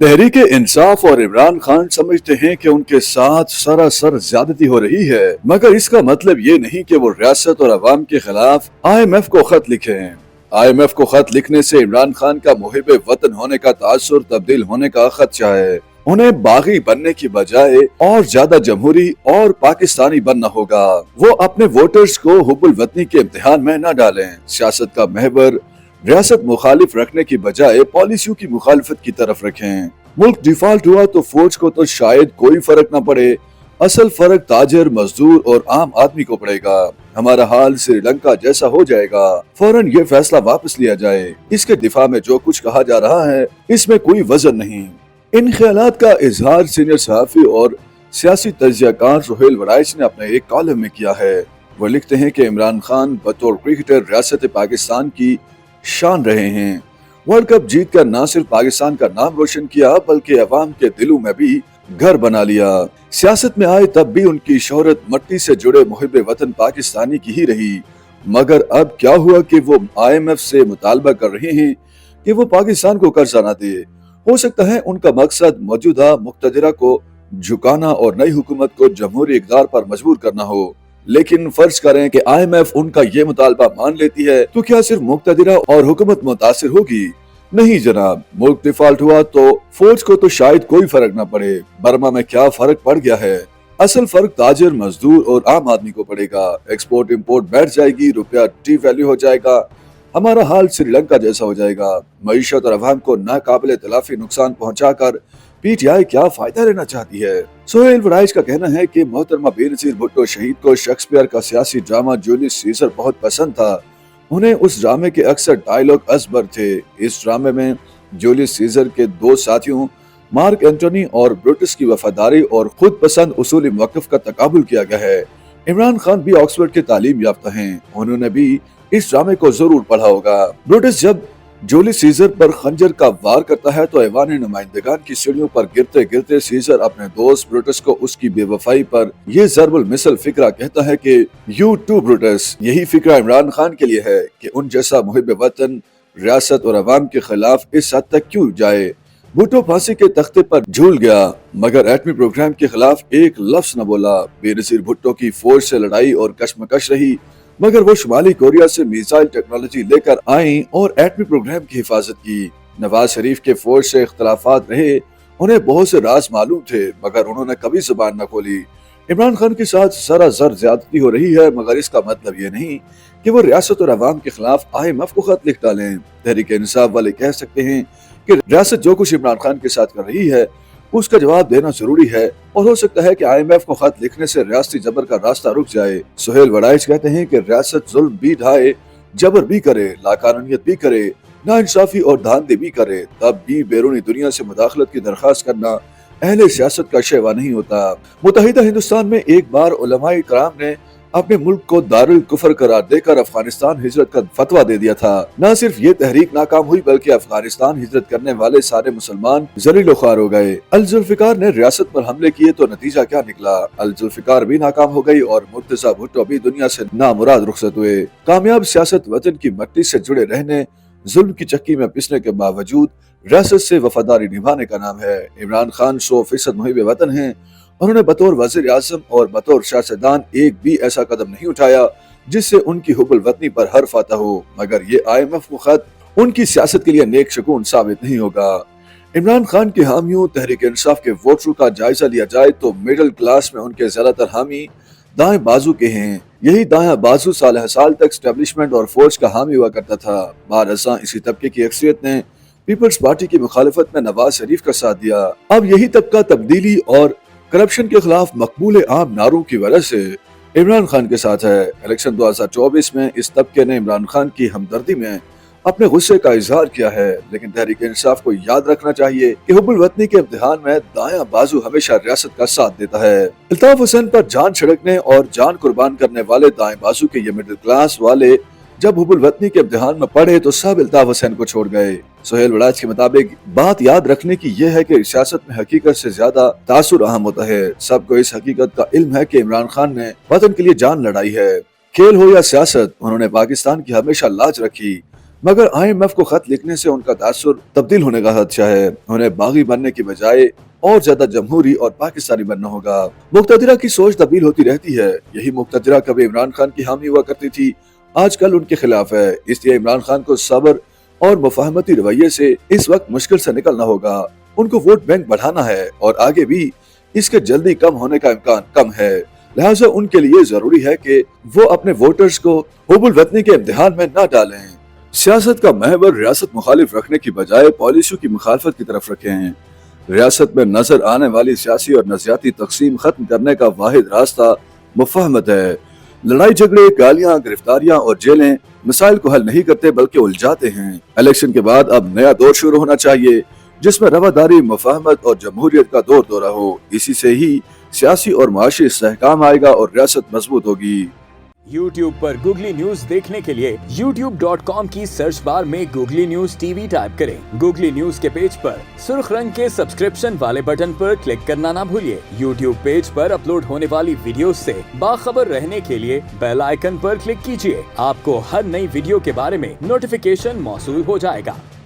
तहरीक इंसाफ और इमरान खान समझते हैं कि उनके साथ सरासर ज्यादती हो रही है, मगर इसका मतलब ये नहीं कि वो रियासत और अवाम के खिलाफ IMF को खत लिखें। IMF को खत लिखने से इमरान खान का मुहिब वतन होने का तासुर तब्दील होने का खदशा है। उन्हें बागी बनने की बजाय और ज्यादा जमहूरी और पाकिस्तानी बनना होगा। वो अपने वोटर्स को हुब्बुल वतनी के इम्तिहान में न डालें। सियासत का महवर रियासत मुखालिफ रखने की बजाय पॉलिसियों की मुखालिफत की तरफ रखें। मुल्क डिफॉल्ट हुआ तो फौज को तो शायद कोई फर्क न पड़े, असल फर्क ताजर, मजदूर और आम आदमी को पड़ेगा। हमारा हाल श्रीलंका जैसा हो जाएगा। फौरन ये फैसला वापस लिया जाए। इसके दिफा में जो कुछ कहा जा रहा है इसमें कोई वजन नहीं। इन ख्यालात का इजहार सीनियर सहाफी और सियासी तज्जियाकार सुहेल वड़ाइच ने अपने एक कॉलम में किया है। वो लिखते हैं कि इमरान खान बतौर क्रिकेटर रियासत पाकिस्तान की शान रहे हैं। वर्ल्ड कप जीत कर न सिर्फ पाकिस्तान का नाम रोशन किया बल्कि अवाम के दिलों में भी घर बना लिया। सियासत में आए तब भी उनकी शोहरत मट्टी से जुड़े मुहिब वतन पाकिस्तानी की ही रही। मगर अब क्या हुआ कि वो IMF से मुतालबा कर रहे हैं कि वो पाकिस्तान को कर्जा न दे। हो सकता है उनका मकसद मौजूदा मुक्तदिरा को झुकाना और नई हुकूमत को जमहूरी इक़दार पर मजबूर करना हो। लेकिन फर्ज करें कि IMF उनका ये मुतालबा मान लेती है तो क्या सिर्फ मुक्तदिरा और हुकूमत मुतासिर होगी? नहीं जनाब, मुल्क डिफॉल्ट हुआ तो फौज को तो शायद कोई फर्क न पड़े। बर्मा में क्या फर्क पड़ गया है? असल फर्क ताजर, मजदूर और आम आदमी को पड़ेगा। एक्सपोर्ट इंपोर्ट बैठ जाएगी, रुपया डी वैल्यू हो जाएगा। हमारा हाल श्रीलंका जैसा हो जाएगा। मईशत और अवाम को नाकाबिले तलाफी नुकसान पहुंचाकर PTI क्या फायदा लेना चाहती है? सुहेल वड़ाइच का कहना है कि मोहतरमा बेनजीर भुट्टो शहीद को शेक्सपियर का सियासी ड्रामा जूलियस सीजर बहुत पसंद था। उन्हें उस ड्रामे के अक्सर डायलॉग असबर थे। इस ड्रामे में जूलियस सीजर के दो साथियों मार्क एंटोनी और ब्रुटस की वफादारी और खुद पसंद उसूली मौक़िफ़ का तकाबुल किया गया है। इमरान खान भी ऑक्सफोर्ड के तालीम याफ्ता हैं। उन्होंने भी इस ड्रामे को जरूर पढ़ा होगा। ब्रुटस जब जूलियस सीजर पर खंजर का वार करता है तो ऐवान नुमाइंदगान की सीढ़ियों पर गिरते गिरते सीजर अपने दोस्त ब्रुटस को उसकी बेवफाई पर ये ज़र्बुल मिसल फिक्रा कहता है कि यू टू ब्रुटस। यही फिक्रा इमरान खान के लिए है कि उन जैसा मुहिब वतन रियासत और अवाम के खिलाफ इस हद तक क्यों जाए। भुट्टो फांसी के तख्ते पर झूल गया मगर एटमी प्रोग्राम के खिलाफ एक लफ्ज न बोला। बेनजीर भुट्टो की फौज से लड़ाई और कशमकश रही मगर वो शुमाली कोरिया से मिसाइल टेक्नोलॉजी लेकर आई और एटमी प्रोग्राम की हिफाजत की। नवाज शरीफ के फौज से इख्तलाफात रहे, उन्हें बहुत से राज मालूम थे मगर उन्होंने कभी जुबान न खोली। इमरान खान के साथ सरासर ज्यादती हो रही है मगर इसका मतलब ये नहीं कि वो रियासत और अवाम के खिलाफ IMF को खत लिख डालें। तहरीक इंसाफ वाले कह सकते हैं कि रियासत जो कुछ इमरान खान के साथ कर रही है उसका जवाब देना जरूरी है और हो सकता है कि IMF को खत लिखने से रियासती जबर का रास्ता रुक जाए। सुहेल वड़ाइच कहते हैं कि रियासत जुल्म भी ढाए, जबर भी करे, लाकानूनियत भी करे, नाइंसाफी और धांधली भी करे, तब भी बैरूनी दुनिया से मुदाखलत की दरखास्त करना अहले सियासत का शेवा नहीं होता। मुत्तहिदा हिंदुस्तान में एक बार उलमाए कराम ने अपने मुल्क को दारुल कुफर करार देकर अफगानिस्तान हिजरत का फतवा दे दिया था। न सिर्फ ये तहरीक नाकाम हुई बल्कि अफगानिस्तान हिजरत करने वाले सारे मुसलमान जलील ख्वार हो गए। अल जुल्फिकार ने रियासत पर हमले किए तो नतीजा क्या निकला? अल जुल्फिकार भी नाकाम हो गई और मुर्तजा भुट्टो भी दुनिया से नामुराद रुखसत हुए। कामयाब सियासत वतन की मट्टी से जुड़े रहने, जुल्म की चक्की में पिसने के बावजूद रियासत से वफादारी निभाने का नाम है। इमरान खान 100% मुहिब वतन हैं। उन्होंने बतौर वज़ीर आज़म और बतौर सियासतदान एक भी ऐसा कदम नहीं उठाया जिससे उनकी हुब्बुल वतनी पर हर्फ आता हो, मगर ये IMF को खत उनकी सियासत के लिए नेक शकून साबित नहीं होगा। इमरान खान के हामियों तहरीक इंसाफ के वोटरों का जायजा लिया जाए तो मिडिल क्लास में उनके ज्यादातर हामी दाएं बाजू के हैं। यही दायां बाजू साल तक स्टैब्लिशमेंट और फौज का हामी हुआ करता था। बारसा इसी तबके की अक्सरियत ने पीपल्स पार्टी की मुखालिफत में नवाज शरीफ का साथ दिया। अब यही तबका तब्दीली और करप्शन के खिलाफ मकबूल आम नारों की वजह से इमरान खान के साथ है। इलेक्शन 2024 में इस तबके ने इमरान खान की हमदर्दी में अपने गुस्से का इजहार किया है, लेकिन तहरीक इंसाफ को याद रखना चाहिए कि हुब्बुल वतनी के इम्तिहान में दायां बाजू हमेशा रियासत का साथ देता है। अल्ताफ हुसैन पर जान छिड़कने और जान कुर्बान करने वाले दाएं बाजू के ये मिडिल क्लास वाले जब हुब्बुल वतनी के इम्तिहान में पढ़े तो सब अल्ताफ हुसैन को छोड़ गए। सुहेल वड़ाइच के मुताबिक बात याद रखने की यह है कि सियासत में हकीकत से ज्यादा तासुर अहम होता है। सबको इस हकीकत का इल्म है कि इमरान खान ने वतन के लिए जान लड़ाई है। खेल हो या सियासत, उन्होंने पाकिस्तान की हमेशा लाज रखी। मगर IMF को खत लिखने से उनका तासुर तब्दील होने का खदशा है। उन्हें बागी बनने की बजाय और ज्यादा जमहूरी और पाकिस्तानी बनना होगा। मुक्तदिरा की सोच तब्दील होती रहती है। यही मुक्तदिरा कभी इमरान खान की हामी हुआ करती थी, आजकल उनके खिलाफ है। इसलिए इमरान खान को सब्र और मुफाहमती रवैये से इस वक्त मुश्किल से निकलना होगा। उनको वोट बैंक बढ़ाना है और आगे भी इसके जल्दी कम होने का इम्कान कम है। लिहाजा उनके लिए जरूरी है कि वो अपने वोटर्स को हुबुल वतनी के इम्तिहान में न डालें। सियासत का महवर रियासत मुखालिफ रखने की बजाय पॉलिसियों की मुखालफत की तरफ रखें। रियासत में नजर आने वाली सियासी और नजरियाती तकसीम खत्म करने का वाहिद रास्ता मुफाहमत है। लड़ाई झगड़े, गालियां, गिरफ्तारियां और जेलें मसाइल को हल नहीं करते बल्कि उलझाते हैं। इलेक्शन के बाद अब नया दौर शुरू होना चाहिए जिसमें रवादारी, मुफाहमत और जमहूरियत का दौर दौरा हो। इसी से ही सियासी और माशी इस्तेहकाम आएगा और रियासत मजबूत होगी। YouTube पर गूगली न्यूज देखने के लिए youtube.com की सर्च बार में गूगली न्यूज टीवी टाइप करें। गूगली न्यूज के पेज पर सुर्ख रंग के सब्सक्रिप्शन वाले बटन पर क्लिक करना ना भूलिए। YouTube पेज पर अपलोड होने वाली वीडियोस से बाखबर रहने के लिए बेल आइकन पर क्लिक कीजिए। आपको हर नई वीडियो के बारे में नोटिफिकेशन मौसूल हो जाएगा।